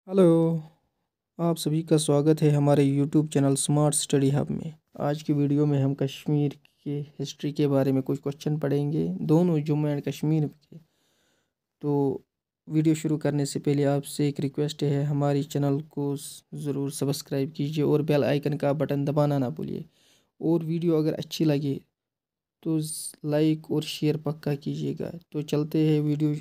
Hello. आप सभी का स्वागत है हमारे YouTube channel smart study hub में। आज की वीडियो में हम कश्मीर के हिस्ट्री के बारे में कुछ क्वेश्चन पढ़ेंगे, दोनों जम्मू एंड कश्मीर के। तो वीडियो शुरू करने से पहले आपसे एक रिक्वेस्ट है, हमारी चैनल को ज़रूर सब्सक्राइब कीजिए और बेल आइकन का बटन दबाना ना भूलिए। और वीडियो अगर अच्छी लगे तो लाइक और शेयर पक्का कीजिएगा। तो चलते हैं, वीडियो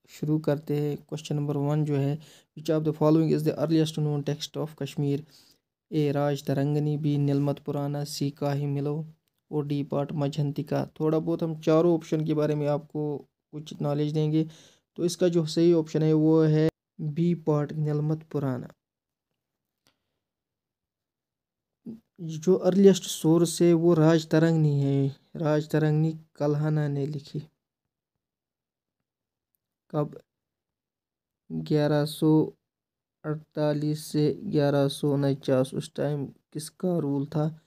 शुरू करते हैं। क्वेश्चन नंबर 1 जो है, which of the following is the earliest known text of Kashmir? A Rajatarangini, B Nilamata Purana, C काही मिलो और डी पाठ मझंतिका। थोड़ा बहुत हम चारों ऑप्शन के बारे में आपको कुछ नॉलेज देंगे। तो इसका जो सही ऑप्शन है वो है बी पार्ट नीलमत पुराना। जो अर्लीस्ट सोर्स है वो राज तरंगनी है। राज तरंगनी कल्हाना ने लिखी। कब? 1148 से 1149। उस टाइम किसका रूल था?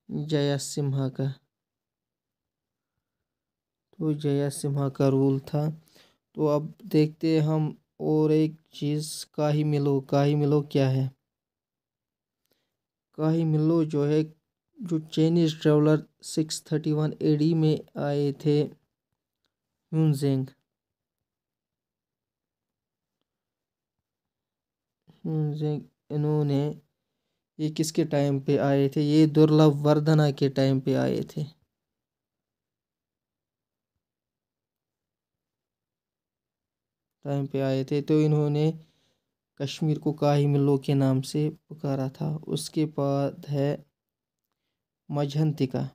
जया सिम्हा का। तो जया सिम्हा का रूल था। तो अब देखते हैं हम और एक चीज़, काही मिलो। काही मिलो क्या है? काही मिलो जो है, जो चाइनीज ट्रेवलर 631 एडी में आए थे, ह्यूनजेंग। ह्यूनजेंग इन्होंने, ये किसके टाइम पे आए थे? ये दुर्लभ वर्धना के टाइम पे आए थे। तो इन्होंने कश्मीर को काही मिलो के नाम से पुकारा था। उसके बाद है मझंतिका।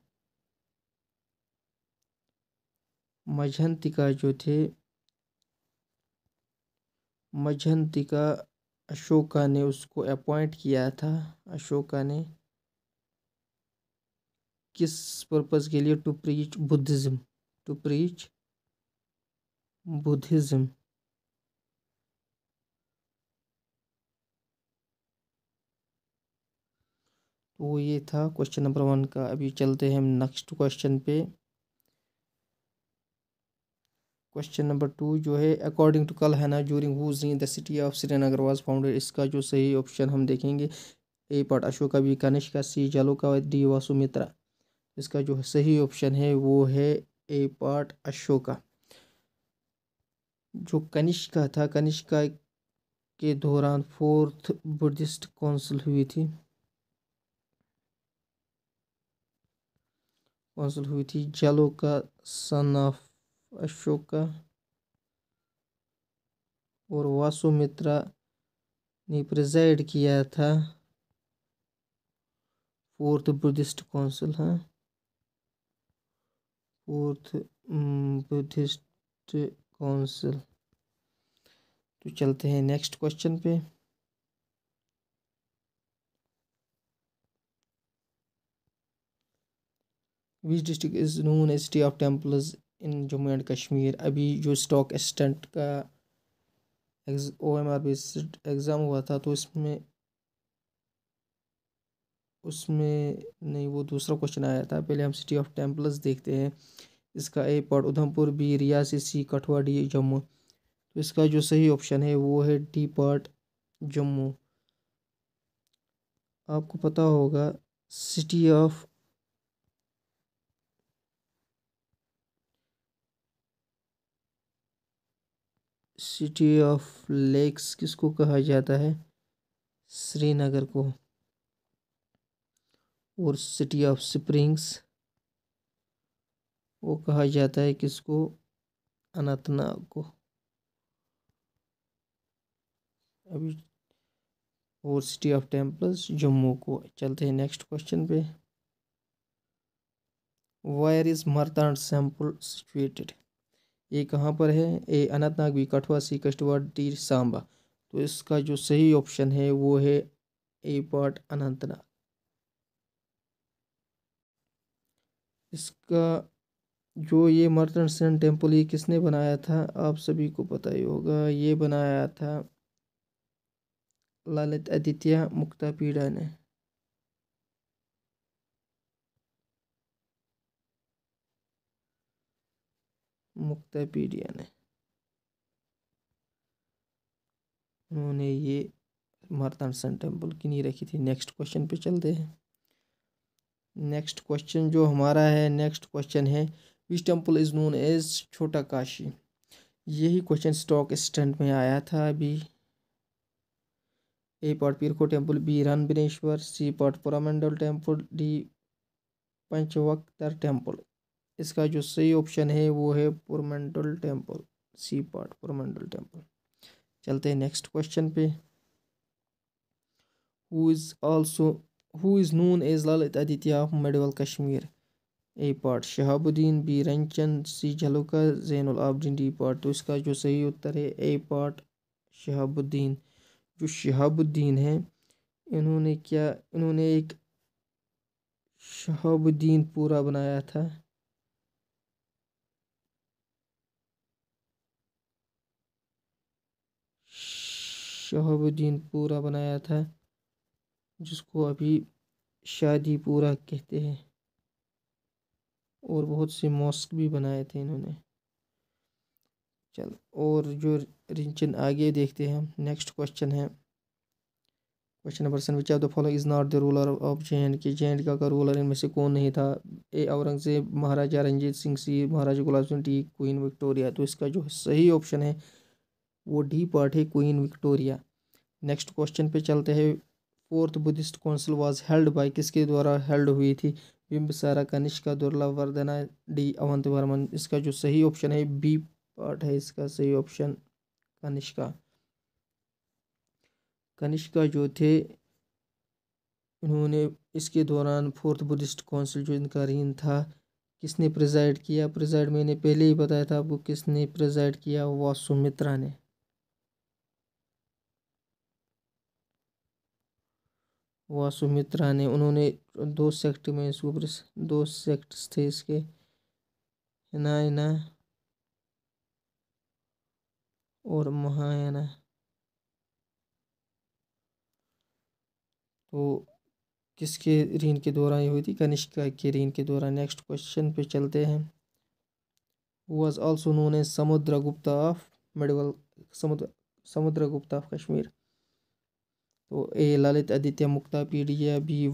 मझंतिका जो थे, मझंतिका अशोका ने उसको अपॉइंट किया था। अशोका ने किस पर्पज़ के लिए? To preach Buddhism. To preach Buddhism. तो ये था क्वेश्चन नंबर 1 का। अभी चलते हैं हम नेक्स्ट क्वेश्चन पे। क्वेश्चन नंबर 2 जो है, according to Kalhana during whose reign the city of Srinagar was founded? इसका जो सही ऑप्शन हम देखेंगे, A part Ashoka, B Kanishka, C Jalauka, D Vasumitra. इसका जो सही ऑप्शन है वो है ए पार्ट अशोका। जो कनिष्का था, कनिष्का के दौरान फोर्थ बुद्धिस्ट काउंसिल हुई थी। जालौका सन ऑफ अशोका और वासुमित्रा ने प्रेजाइड किया था फोर्थ बुद्धिस्ट काउंसिल। हाँ, फोर्थ बुद्धिस्ट काउंसिल। तो चलते हैं नेक्स्ट क्वेश्चन पे। Which district is known as city of temples in Jammu and Kashmir? अभी जो स्टॉक असिस्टेंट का OMR बेस्ड एग्ज़ाम हुआ था, तो उसमें नहीं, वो दूसरा क्वेश्चन आया था। पहले हम सिटी ऑफ टेम्पल्स देखते हैं। इसका ए पार्ट उधमपुर, बी रियासी, सी कठुआ, डी जम्मू। तो इसका जो सही ऑप्शन है वो है डी पार्ट जम्मू। आपको पता होगा सिटी ऑफ लेक्स किसको कहा जाता है? श्रीनगर को। और सिटी ऑफ स्प्रिंग्स वो कहा जाता है किसको? अनंतनाग को। अभी और सिटी ऑफ टेम्पल्स जम्मू को। चलते हैं नेक्स्ट क्वेश्चन पे। Where is Martand temple situated? ये कहाँ पर है? A Anantnag, B Kathua, C Kishtwar, D Samba. तो इसका जो सही ऑप्शन है वो है ए पार्ट अनंतनाग। इसका जो ये मर्तन सन टेम्पल, ये किसने बनाया था? आप सभी को पता ही होगा। ये बनाया था ललित आदित्य मुक्तापीड़ा ने। मुक्तापीडिया ने। उन्होंने ये मार्तांड सन टेम्पल की नींव रखी थी। नेक्स्ट क्वेश्चन पे चलते हैं। नेक्स्ट क्वेश्चन जो हमारा है, नेक्स्ट क्वेश्चन है which temple is known as Chhota Kashi. यही क्वेश्चन स्टॉक एक्सटेंट में आया था अभी। A part Peerkho temple, B Ranbireshwar, C part Purmandal temple, D Panchvaktra temple. इसका जो सही ऑप्शन है वो है Purmandal temple, C part Purmandal temple. चलते हैं नेक्स्ट क्वेश्चन पे। Who is known as Lalitaditya of medieval Kashmir. A part Shahabuddin, B Ranchand, C Jhaluka, Zainul Abidin, D part. तो इसका जो सही उत्तर है ए पार्ट शहाबुद्दीन। जो शहाबुद्दीन है इन्होंने एक शहाबुद्दीन पूरा बनाया था। शहाबुद्दीन पूरा बनाया था जिसको अभी शादी पूरा कहते हैं, और बहुत से मॉस्क भी बनाए थे इन्होंने। चल और जो रिंचन आगे देखते हैं हम। नेक्स्ट क्वेश्चन है question number 7 which of the following is not the ruler of J and का रूलर इनमें से कौन नहीं था। ए औरंगजेब, महाराजा रंजीत सिंह, सी महाराजा Gulab Singh, D queen Victoria. तो इसका जो सही ऑप्शन है वो डी पार्ट है, क्वीन विक्टोरिया। नेक्स्ट क्वेश्चन पे चलते हैं। Fourth Buddhist council was held by, किसके द्वारा हेल्ड हुई थी। Bimbisara, Kanishka, दुर्लभवर्धना, D avant Varman. इसका जो सही ऑप्शन है बी पार्ट है, इसका सही ऑप्शन कनिष्का। कनिष्का जो थे इन्होंने इसके दौरान फोर्थ बुद्धिस्ट काउंसिल जो इनका रीन था, किसने प्रिजाइड किया। प्रिजाइड मैंने पहले ही बताया था आपको किसने प्रिजाइड किया, वो सुमित्रा ने। सुमित्रा ने। उन्होंने दो सेक्ट में इसको दो सेक्ट्स थे इसके, हिनायना और महायाना। तो किसके रीन के दौरान ये हुई थी, कनिष्का के रीन के दौरान। नेक्स्ट क्वेश्चन पे चलते हैं। Was also known as Samudragupta of medieval, Samudragupta of Kashmir. तो A Lalitaditya Muktapida, B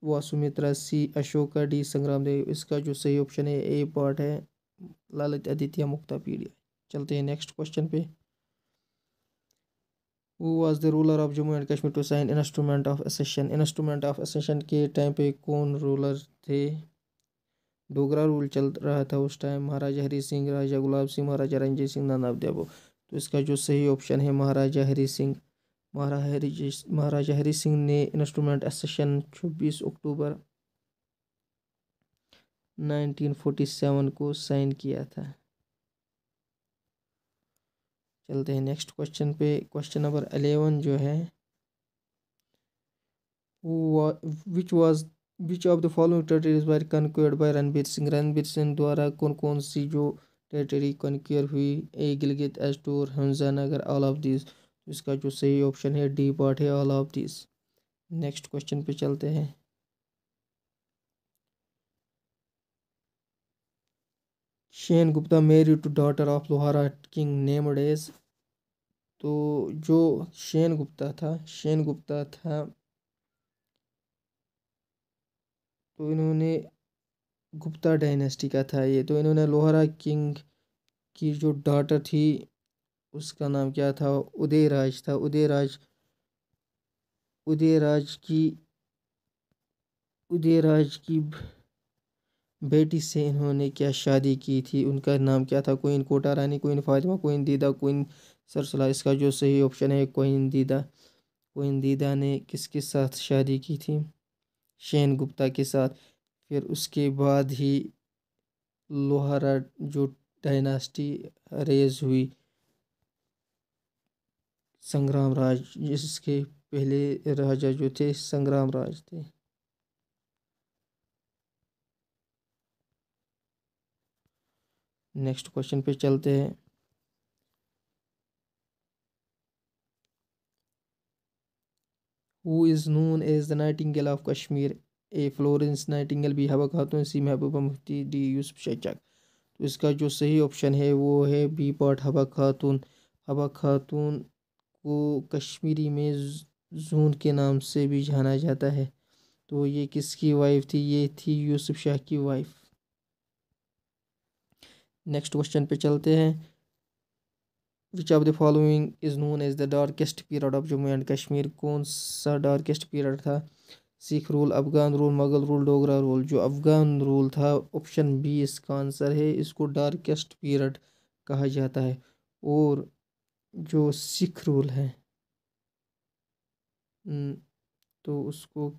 Vasumitra, C Ashoka, D Sangram Dev. इसका जो सही ऑप्शन है ए पार्ट है, ललित आदित्य मुक्ता पीडिया। चलते हैं नेक्स्ट क्वेश्चन पे। Who was the ruler of Jammu and Kashmir to sign instrument of accession. Instrument of accession के टाइम पे कौन रूलर थे। डोगरा रूल चल रहा था उस time. Maharaja Hari Singh, Raja Gulab Singh, Maharaja Ranjit Singh, none of them. तो इसका जो सही ऑप्शन है महाराजा हरी सिंह। महाराजा हरी सिंह ने इंस्ट्रूमेंट एसेशन 26 अक्टूबर 1947 को साइन किया था। चलते हैं नेक्स्ट क्वेश्चन पे। क्वेश्चन नंबर 11 जो है which of the following territories were conquered by Ranbir Singh. Ranbir Singh द्वारा कौन कौन सी जो टेरिटरी कन्क्योर हुई। A Gilgit, Astore, Hamzanagar, all of this. इसका जो सही ऑप्शन है डी पार्ट है, all of this. Next question पे चलते हैं। Shen Gupta married to daughter of Lohara king named as. तो जो शेन गुप्ता था तो इन्होंने गुप्ता डायनेस्टी का था ये। तो इन्होंने लोहारा किंग की जो डॉटर थी उसका नाम क्या था, उदयराज था। उदयराज की बेटी से इन्होंने क्या शादी की थी, उनका नाम क्या था। Queen Kota Rani, queen Fatima, queen Didda, queen सरसला। इसका जो सही ऑप्शन है क्वीन दीदा। क्वीन दीदा ने किसके साथ शादी की थी, शेन गुप्ता के साथ। फिर उसके बाद ही लोहारा जो डायनास्टी रेज हुई, संग्राम राज, जिसके पहले राजा जो थे संग्राम राज थे। नेक्स्ट क्वेश्चन पे चलते हैं। Who is known as the nightingale of Kashmir. A Florence Nightingale, B Habba Khatoon, C Mehbooba Mufti, D Yusuf शेचक। तो इसका जो सही ऑप्शन है वो है बी पार्ट हवा खातून। हवा खातून को कश्मीरी में जून के नाम से भी जाना जाता है। तो ये किसकी वाइफ थी? ये थी यूसुफ शाह की वाइफ। नेक्स्ट क्वेश्चन पे चलते हैं। Which of the following is known as the darkest period of Jammu and Kashmir? कौन सा डार्केस्ट पीरियड था? Sikh rule, Afghan rule, Mughal rule, Dogra rule. जो अफगान रूल था, ऑप्शन बी इसका आंसर है, इसको डार्केस्ट पीरियड कहा जाता है। और जो सिख रूल है तो उसको,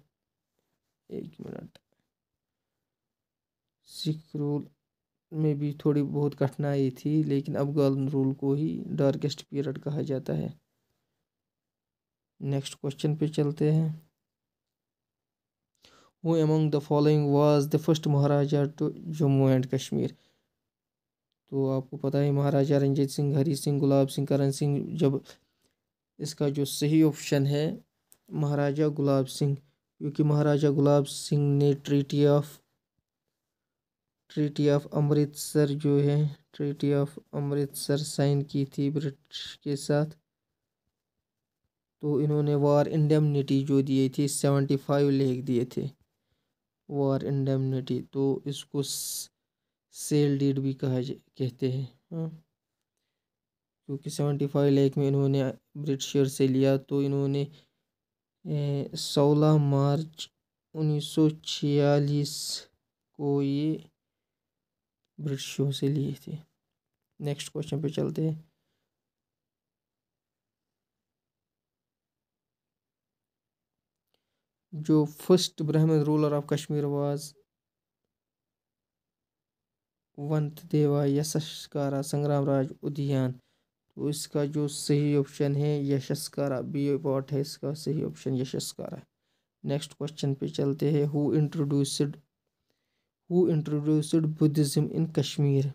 एक मिनट, सिख रूल में भी थोड़ी बहुत कठिनाई थी, लेकिन अफगान रूल को ही डार्केस्ट पीरियड कहा जाता है। नेक्स्ट क्वेश्चन पे चलते हैं। Who among the following was the first Maharaja to Jammu and Kashmir? तो आपको पता है महाराजा रंजीत सिंह, हरी सिंह, गुलाब सिंह, करण सिंह। जब इसका जो सही ऑप्शन है महाराजा गुलाब सिंह, क्योंकि महाराजा गुलाब सिंह ने ट्रीटी ऑफ अमृतसर जो है, ट्रीटी ऑफ अमृतसर साइन की थी ब्रिटिश के साथ। तो इन्होंने वार इंडेमनिटी जो दिए थी 75 लाख दिए थे, वार इंडेमनिटी। तो इसको सेल डीड भी कहते हैं। हाँ, क्योंकि 75 लाख में इन्होंने ब्रिटिशर से लिया। तो इन्होंने 16 मार्च 1946 को ये ब्रिटिशों से लिए थे। नेक्स्ट क्वेश्चन पे चलते हैं। जो फर्स्ट ब्राह्मण रूलर ऑफ कश्मीर वाज वंत देवा यशस्कारा संग्रामराज उद्यान। तो इसका जो सही ऑप्शन है यशस्कारा, बी पार्ट है इसका सही ऑप्शन यशस्कारा। नेक्स्ट क्वेश्चन पे चलते हैं। Who introduced Buddhism in Kashmir?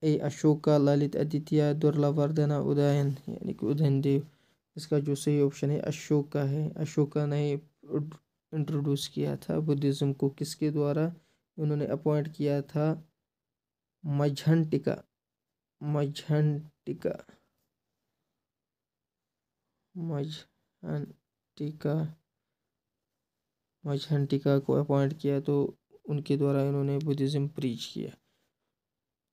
A Ashoka, Lalitaditya, Durlabhvardhana, Udayan यानी कि उदयन देव। इसका जो सही ऑप्शन है अशोका है। अशोका ने इंट्रोड्यूस किया था बुद्धिज्म को। किसके द्वारा? उन्होंने अपॉइंट किया था मझंटिका, मझंटिका, मझंटिका, मझंटिका को अपॉइंट किया। तो उनके द्वारा इन्होंने बुद्धिज्म प्रीच किया।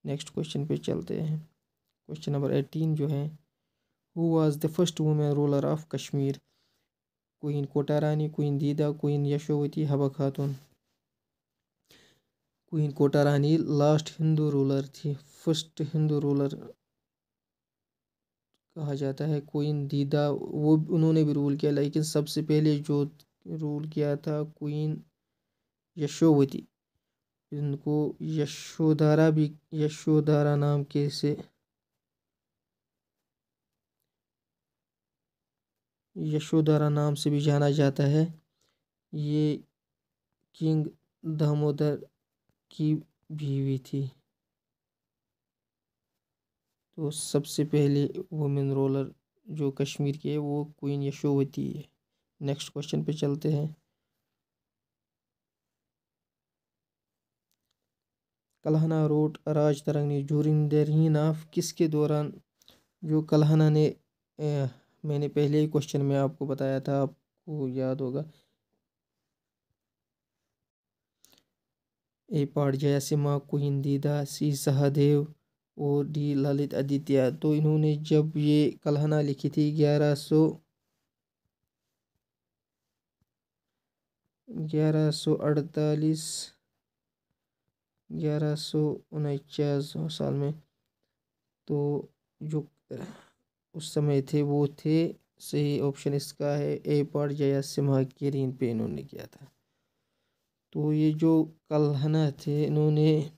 नेक्स्ट क्वेश्चन पे चलते हैं। क्वेश्चन नंबर 18 जो है, who was the first women ruler of Kashmir? Queen Kota Rani, queen Didda, queen Yashovati, Habba Khatoon. Queen Kota Rani last Hindu ruler थी, फर्स्ट हिंदू रूलर कहा जाता है। क्वीन दीदा, वो उन्होंने भी रूल किया, लेकिन सबसे पहले जो रूल किया था क्वीन यशोवती, इनको यशोधारा भी, यशोधारा नाम के से यशोधरा नाम से भी जाना जाता है। ये किंग दामोदर की बीवी थी। तो सबसे पहले वुमेन रूलर जो कश्मीर की है वो क्वीन यशोवती है। नेक्स्ट क्वेश्चन पे चलते हैं। Kalhana wrote Rajatarangini during the reign of, किसके दौरान? जो कल्हना ने मैंने पहले ही क्वेश्चन में आपको बताया था, आपको याद होगा। ए पार्ट जयसिम्हा, क्वीन दीदा, सी सहदेव और डी ललित आदित्य। तो इन्होंने जब ये कल्हना लिखी थी 1148, 1149 साल में। तो जो उस समय थे वो थे, सही ऑप्शन इसका है ए पार्ट जयसिम्हा के रीन पे इन्होंने किया था। तो ये जो कल्हना थे इन्होंने,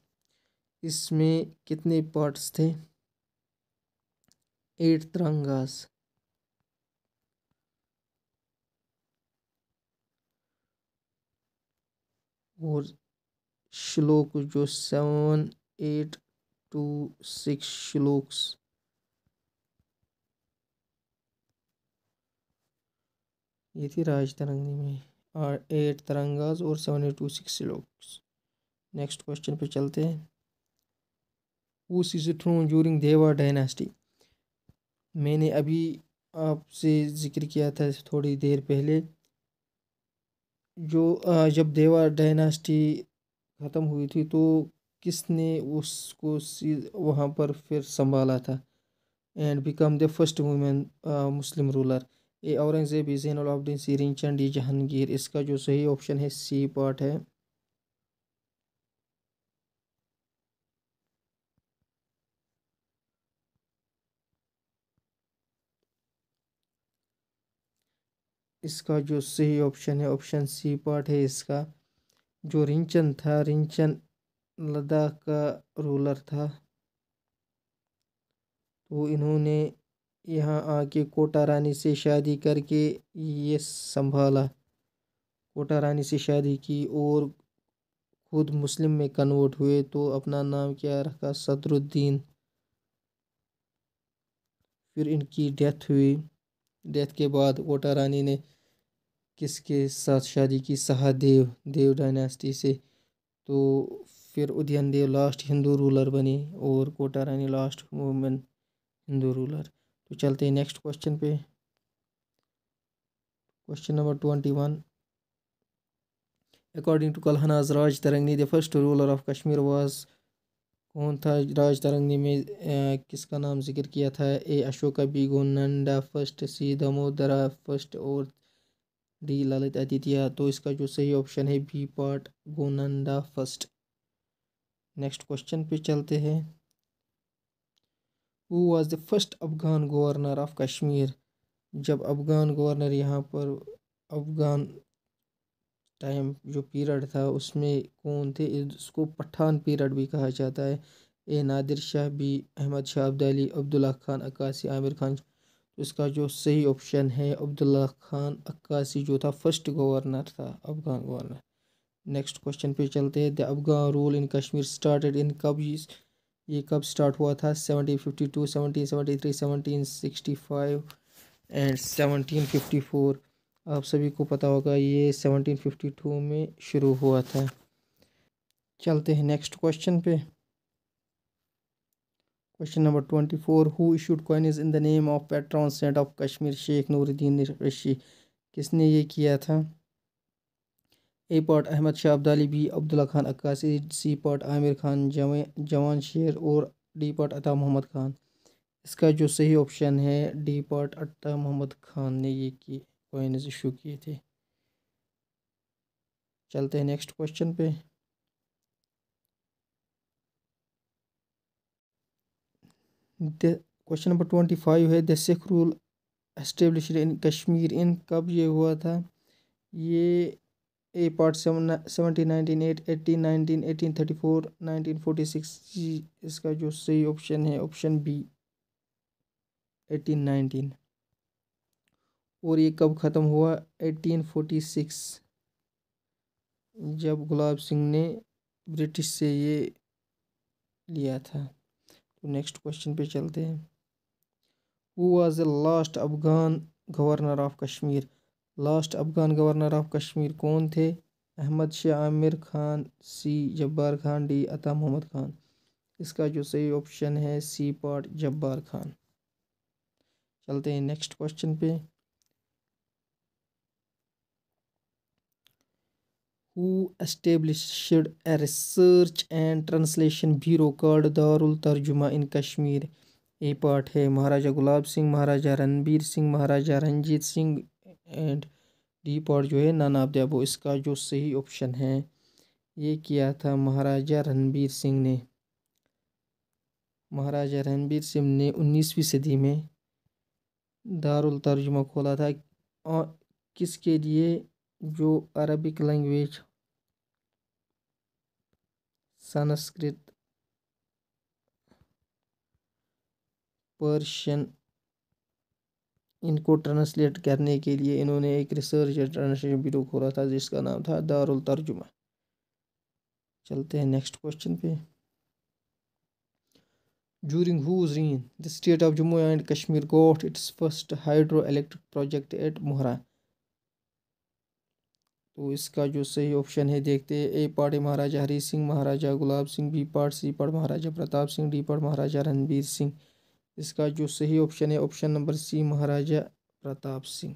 इसमें कितने पार्ट्स थे? 8 तिरंगास। और श्लोक जो 7, 8 to 6 श्लोक्स, ये थी राज तरंगनी में, और 8 तिरंगास और 7 to 6 श्लोक्स। नेक्स्ट क्वेश्चन पे चलते हैं। हु सीज्ड थ्रोन ड्यूरिंग देवा डायनेस्टी? मैंने अभी आपसे जिक्र किया था थोड़ी देर पहले, जो जब देवा डायनास्टी ख़त्म हुई थी तो किसने उसको वहाँ पर फिर संभाला था and become the first women Muslim ruler? A Aurangzeb, B Zainul Abidin, C Rinchan, D Jahangir. इसका जो सही ऑप्शन है सी पार्ट है। इसका जो सही ऑप्शन है ऑप्शन सी पार्ट है इसका। जो रिंचन था, रिंचन लद्दाख का रूलर था, तो इन्होंने यहाँ आके कोटा रानी से शादी करके ये संभाला, कोटा रानी से शादी की और खुद मुस्लिम में कन्वर्ट हुए, तो अपना नाम क्या रखा, सदरुद्दीन। फिर इनकी डेथ हुई। डेथ के बाद कोटा रानी ने किसके साथ शादी की, सहादेव, देव डायनेस्टी से। तो फिर उदयन देव लास्ट हिंदू रूलर बनी और Kota Rani last women Hindu ruler. तो चलते हैं नेक्स्ट क्वेश्चन पे। Question number 21। According to Kalhana's Rajatarangini the first ruler of Kashmir was, कौन था राज तरंगनी में? किसका नाम जिक्र किया था? A Ashoka, B Gonanda first, C Damodara first और डी ललित आदित्य। तो इसका जो सही ऑप्शन है B part, Gonanda first. Next question पे चलते हैं। Who was the first Afghan governor of Kashmir? जब अफगान गवर्नर यहाँ पर, अफगान टाइम जो पीरियड था उसमें कौन थे? इसको पठान पीरियड भी कहा जाता है। ए नादिर शाह, बी अहमद शाह अब्दाली, अब्दुल्ला खान अक्कासी, आमिर खान। तो इसका जो सही ऑप्शन है अब्दुल्ला खान अक्कासी, जो था फर्स्ट गवर्नर था, अफगान गवर्नर। नेक्स्ट क्वेश्चन पे चलते हैं। The Afghan rule in Kashmir started in, कब ये कब स्टार्ट हुआ था? 1752, 1773, 1765 एंड 1754। आप सभी को पता होगा ये 1752 में शुरू हुआ था। चलते हैं नेक्स्ट क्वेश्चन पे। Question number 24। Who issued coinage in the name of patron saint of Kashmir, Sheikh Nooruddin Rishi? किसने ये किया था? A part Ahmad Shah Abdali, B Abdullah Khan Akkasi, C part Amir Khan Jawan Sher और डी पार्ट अता मोहम्मद खान। इसका जो सही ऑप्शन है डी पार्ट, अता मोहम्मद खान ने ये की कॉइन्स इशू किए थे। चलते हैं नेक्स्ट क्वेश्चन पे। क्वेश्चन नंबर 25 है। The Sikh rule established in Kashmir in, कब ये हुआ था? ये ए पार्ट 1798, 1819, 1834, 1946। इसका जो सही ऑप्शन है ऑप्शन बी, 1819। और ये कब ख़त्म हुआ? 1846, जब गुलाब सिंह ने ब्रिटिश से ये लिया था। तो नेक्स्ट क्वेश्चन पे चलते हैं। Who was the last Afghan governor of Kashmir? Last Afghan governor of Kashmir कौन थे? अहमद शाह, आमिर खान, सी जब्बार खान, डी अता मोहम्मद खान। इसका जो सही ऑप्शन है सी पार्ट, जब्बार खान। चलते हैं नेक्स्ट क्वेश्चन पे। Who established a research and translation bureau called Darul Tarjuma in Kashmir? A part है Maharaja Gulab Singh, Maharaja Ranbir Singh, Maharaja Ranjit Singh and D part जो है नाना देवो। इसका जो सही ऑप्शन है ये किया था महाराजा रणबीर सिंह ने। महाराजा रणबीर सिंह ने 19वीं सदी में दारुल तर्जुमा खोला था। और किसके लिए? जो अरबिक लैंग्वेज, संस्कृत, पर्शियन, इनको ट्रांसलेट करने के लिए इन्होंने एक रिसर्च एंड ट्रांसलेशन ब्यूरो खोला था जिसका नाम था दारुल तर्जुमा। चलते हैं नेक्स्ट क्वेश्चन पे। During whose reign the state of Jammu and Kashmir got its first hydroelectric project at Mohra? तो इसका जो सही ऑप्शन है देखते हैं। A part Maharaja Hari Singh, Maharaja Gulab Singh, B part, C part Maharaja Pratap Singh, D part Maharaja Ranbir Singh. इसका जो सही ऑप्शन है option number C, Maharaja Pratap Singh.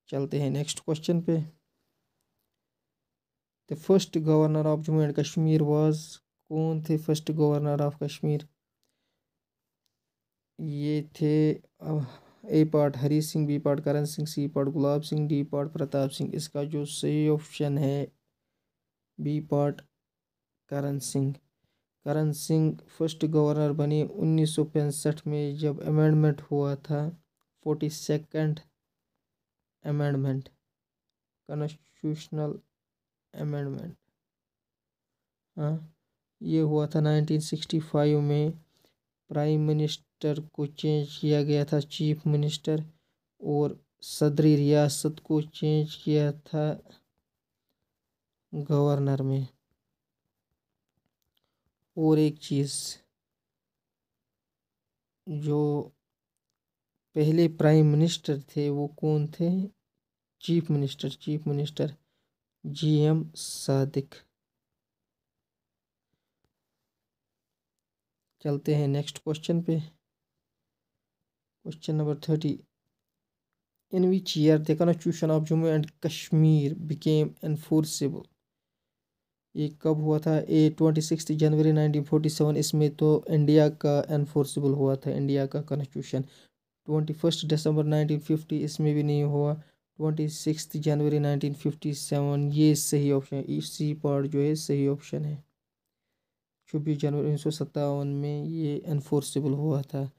चलते हैं नेक्स्ट क्वेश्चन पे। The first governor of Jammu and Kashmir was, कौन थे फर्स्ट गवर्नर ऑफ कश्मीर? ये थे A part Hari Singh, B part Karan Singh, C part Gulab Singh, D part Pratap Singh. इसका जो सही ऑप्शन है B part Karan Singh. Karan Singh first governor बने 1965 में, जब अमेंडमेंट हुआ था 42nd अमेंडमेंट, कॉन्स्टिट्यूशनल अमेंडमेंट। हाँ, ये हुआ था 1965 में। प्राइम मिनिस्टर को चेंज किया गया था चीफ मिनिस्टर, और सदरी रियासत को चेंज किया था गवर्नर में। और एक चीज़, जो पहले प्राइम मिनिस्टर थे वो कौन थे? Chief minister GM Sadiq. चलते हैं नेक्स्ट क्वेश्चन पे। Question number 30। In which year the constitution of Jammu and Kashmir became enforceable? ये कब हुआ था? 26 जनवरी 1947। इसमें तो इंडिया का एनफोर्सेबल हुआ था, इंडिया का कॉन्स्टिट्यूशन। 21 दिसंबर 1950, इसमें भी नहीं हुआ। 26 जनवरी 1957, ये सही ऑप्शन है। इसी पार्ट जो है सही ऑप्शन है। 26 जनवरी 1957 में ये एनफोर्सेबल हुआ था।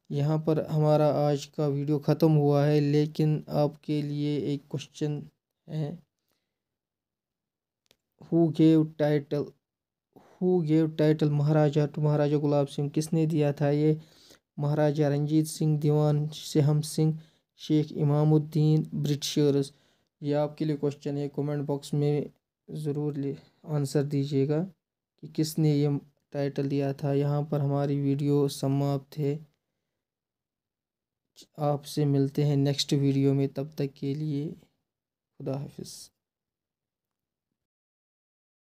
यहाँ पर हमारा आज का वीडियो ख़त्म हुआ है, लेकिन आपके लिए एक क्वेश्चन है। Who gave title Maharaja to Maharaja Gulab Singh? किसने दिया था ये? महाराजा रंजीत सिंह, दीवान सेहम सिंह, शेख इमामुद्दीन, ब्रिटिशर्स। ये आपके लिए क्वेश्चन है, कमेंट बॉक्स में ज़रूर आंसर दीजिएगा कि किसने ये टाइटल दिया था। यहाँ पर हमारी वीडियो समाप्त है। आपसे मिलते हैं नेक्स्ट वीडियो में, तब तक के लिए खुदा हाफिज़।